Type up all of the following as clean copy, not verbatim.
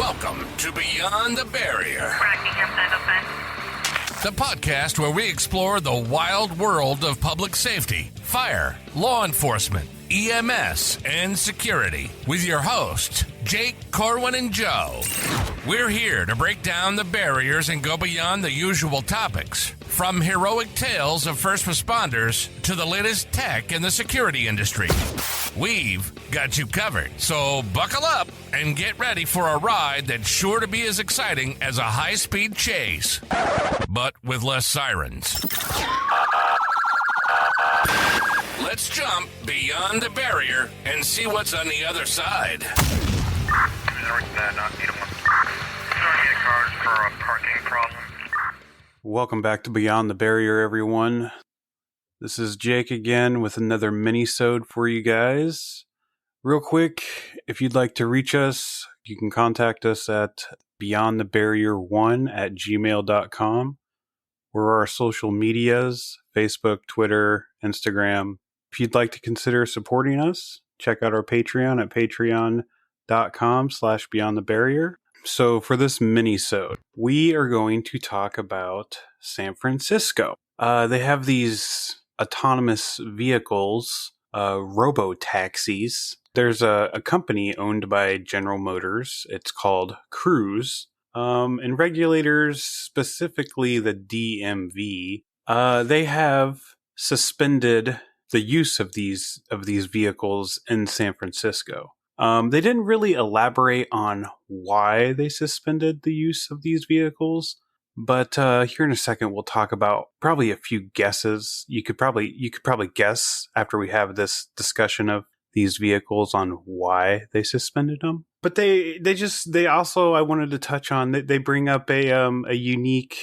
Welcome to Beyond the Barrier, the podcast where we explore the wild world of public safety, fire, law enforcement, EMS, and security with your hosts, Jake, Corwin, and Joe. We're here to break down the barriers and go beyond the usual topics, from heroic tales of first responders to the latest tech in the security industry. We've got you covered, so buckle up and get ready for a ride that's sure to be as exciting as a high-speed chase, but with less sirens. Let's jump beyond the barrier and see what's on the other side. Welcome back to Beyond the Barrier, everyone. This is Jake again with another Minisode for you guys. Real quick, if you'd like to reach us, you can contact us at beyondthebarrier1@gmail.com. We're our social medias, Facebook, Twitter, Instagram. If you'd like to consider supporting us, check out our Patreon at patreon.com/beyondthebarrier. So for this mini-sode, we are going to talk about San Francisco. They have these autonomous vehicles, Robotaxis. There's a company owned by General Motors. It's called Cruise. And regulators, specifically the DMV, they have suspended the use of these vehicles in San Francisco. They didn't really elaborate on why they suspended the use of these vehicles, but here in a second we'll talk about probably a few guesses. You could probably guess after we have this discussion of these vehicles on why they suspended them. But they also, I wanted to touch on, they bring up a unique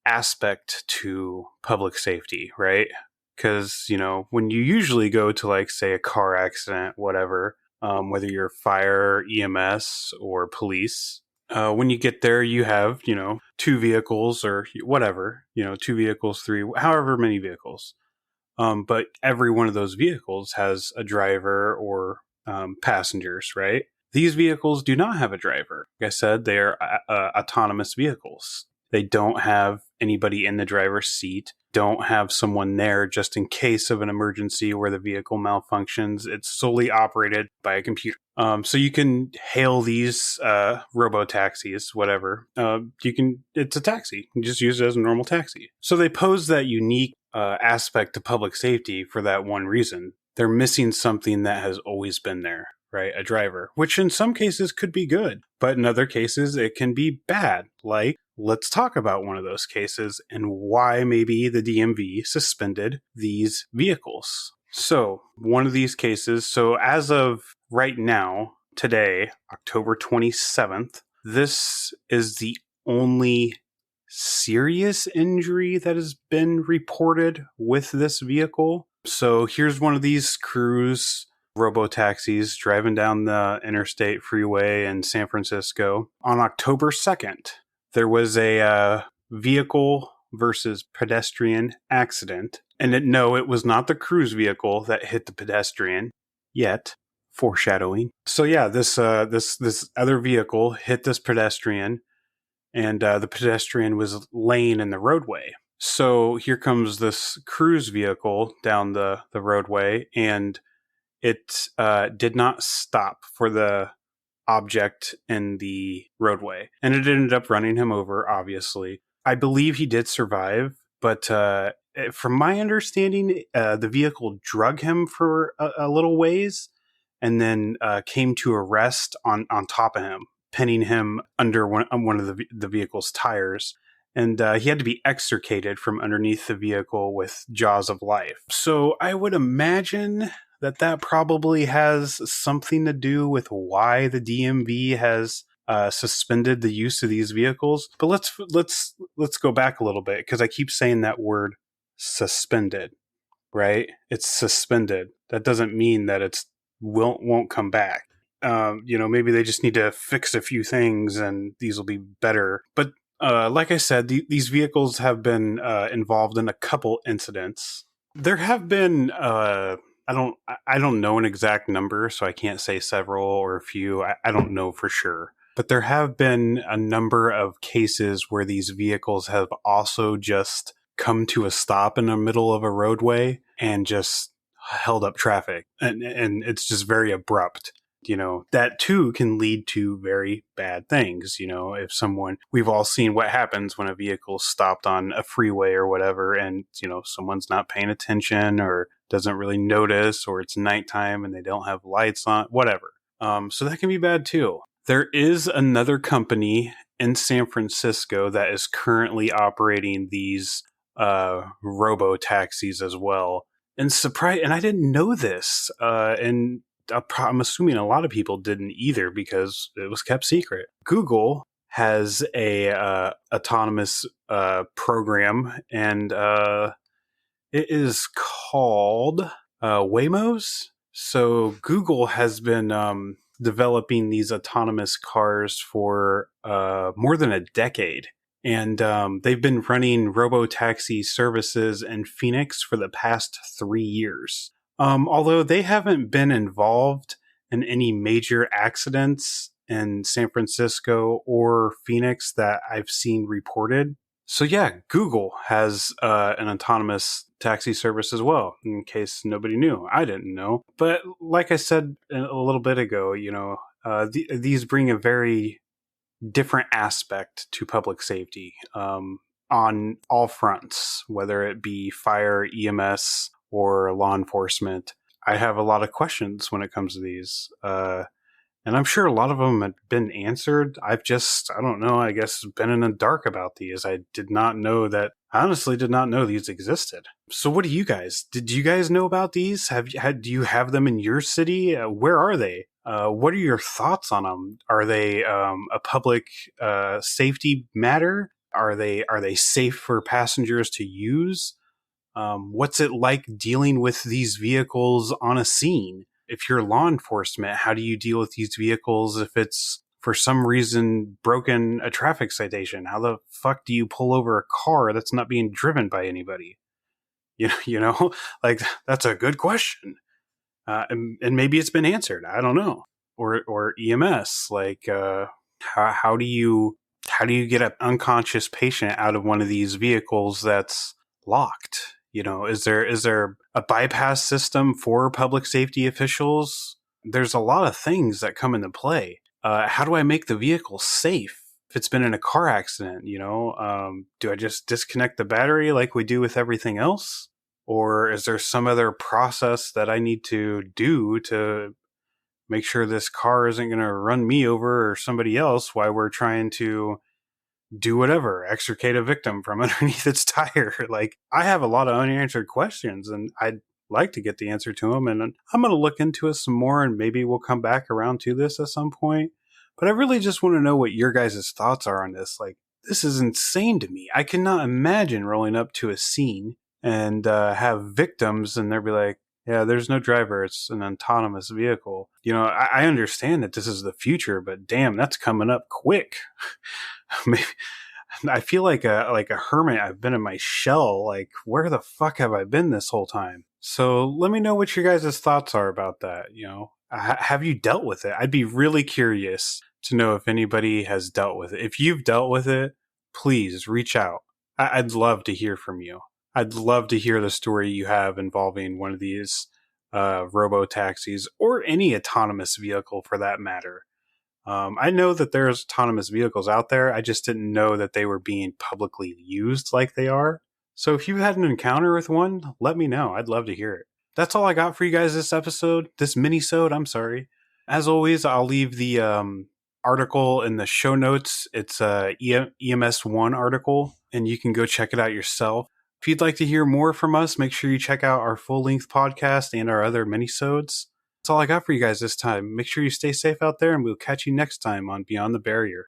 aspect to public safety, right? Because, you know, when you usually go to, like, say, a car accident, whatever, whether you're fire, EMS, or police, when you get there, you have, you know, two vehicles or whatever, you know, two vehicles, three, however many vehicles. But every one of those vehicles has a driver or passengers, right? These vehicles do not have a driver. Like I said, they are autonomous vehicles. They don't have anybody in the driver's seat, don't have someone there just in case of an emergency where the vehicle malfunctions. It's solely operated by a computer. So you can hail these robo-taxis, whatever. It's a taxi. You just use it as a normal taxi. So they pose that unique aspect to public safety for that one reason. They're missing something that has always been there, right? A driver, which in some cases could be good, but in other cases it can be bad. Like, let's talk about one of those cases and why maybe the DMV suspended these vehicles. So one of these cases, so as of right now, today, October 27th, this is the only serious injury that has been reported with this vehicle. So here's one of these Cruise robo-taxis driving down the interstate freeway in San Francisco. On October 2nd, there was a vehicle versus pedestrian accident. And it was not the Cruise vehicle that hit the pedestrian yet. Foreshadowing. So yeah, this other vehicle hit this pedestrian, and the pedestrian was laying in the roadway. So here comes this Cruise vehicle down the roadway, and it did not stop for the object in the roadway. And it ended up running him over, obviously. I believe he did survive, but from my understanding, the vehicle drug him for a little ways and then came to a rest on top of him, pinning him under one of the vehicle's tires. And he had to be extricated from underneath the vehicle with jaws of life. So I would imagine that probably has something to do with why the DMV has suspended the use of these vehicles. But let's go back a little bit, because I keep saying that word suspended, right? It's suspended. That doesn't mean that it's won't come back. Maybe they just need to fix a few things and these will be better. But like I said, these vehicles have been involved in a couple incidents. There have been I don't know an exact number, so I can't say several or a few. I don't know for sure. But there have been a number of cases where these vehicles have also just come to a stop in the middle of a roadway and just held up traffic. And it's just very abrupt. That too can lead to very bad things. If we've all seen what happens when a vehicle stopped on a freeway or whatever, and, someone's not paying attention or doesn't really notice, or it's nighttime and they don't have lights on, whatever. So that can be bad too. There is another company in San Francisco that is currently operating these Robotaxis as well. And I didn't know this. And I'm assuming a lot of people didn't either because it was kept secret. Google has a autonomous program, and it is called Waymos. So Google has been developing these autonomous cars for more than a decade. And they've been running Robotaxi services in Phoenix for the past 3 years. Although they haven't been involved in any major accidents in San Francisco or Phoenix that I've seen reported. So yeah, Google has an autonomous taxi service as well, in case nobody knew. I didn't know. But like I said a little bit ago, these bring a very different aspect to public safety on all fronts, whether it be fire, EMS, or law enforcement. I have a lot of questions when it comes to these. And I'm sure a lot of them have been answered. I don't know, I guess been in the dark about these. I honestly did not know these existed. So what do you guys, did you guys know about these? Do you have them in your city? Where are they? What are your thoughts on them? Are they a public safety matter? Are they safe for passengers to use? What's it like dealing with these vehicles on a scene? If you're law enforcement, how do you deal with these vehicles if it's for some reason broken a traffic citation? How the fuck do you pull over a car that's not being driven by anybody? Like that's a good question. And maybe it's been answered. I don't know. Or EMS, like how do you get an unconscious patient out of one of these vehicles that's locked? Is there a bypass system for public safety officials? There's a lot of things that come into play. How do I make the vehicle safe if it's been in a car accident? Do I just disconnect the battery like we do with everything else? Or is there some other process that I need to do to make sure this car isn't going to run me over or somebody else while we're trying to do whatever, extricate a victim from underneath its tire? Like, I have a lot of unanswered questions, and I'd like to get the answer to them, and I'm going to look into it some more, and maybe we'll come back around to this at some point. But I really just want to know what your guys' thoughts are on this. Like, this is insane to me. I cannot imagine rolling up to a scene and have victims, and they'll be like, yeah, there's no driver. It's an autonomous vehicle. I understand that this is the future, but damn, that's coming up quick. Maybe I feel like a hermit. I've been in my shell. Like, where the fuck have I been this whole time? So let me know what your guys' thoughts are about that. Have you dealt with it? I'd be really curious to know if anybody has dealt with it. If you've dealt with it, please reach out. I'd love to hear from you. I'd love to hear the story you have involving one of these robo-taxis or any autonomous vehicle for that matter. I know that there's autonomous vehicles out there. I just didn't know that they were being publicly used like they are. So if you had an encounter with one, let me know. I'd love to hear it. That's all I got for you guys this episode, this minisode. I'm sorry. As always, I'll leave the article in the show notes. It's a EMS1 article, and you can go check it out yourself. If you'd like to hear more from us, make sure you check out our full-length podcast and our other minisodes. That's all I got for you guys this time. Make sure you stay safe out there, and we'll catch you next time on Beyond the Barrier.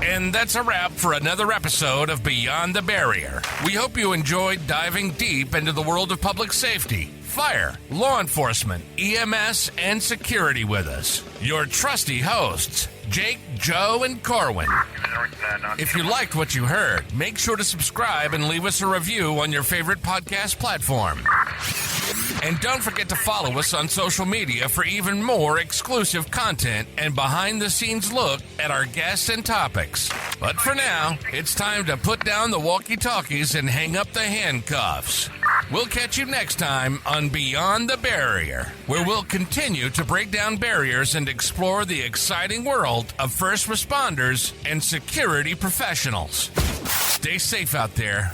And that's a wrap for another episode of Beyond the Barrier. We hope you enjoyed diving deep into the world of public safety, fire, law enforcement, EMS, and security with us. Your trusty hosts, Jake, Joe, and Corwin. If you liked what you heard, make sure to subscribe and leave us a review on your favorite podcast platform. And don't forget to follow us on social media for even more exclusive content and behind-the-scenes look at our guests and topics. But for now, it's time to put down the walkie-talkies and hang up the handcuffs. We'll catch you next time on Beyond the Barrier, where we'll continue to break down barriers and explore the exciting world of first responders and security professionals. Stay safe out there.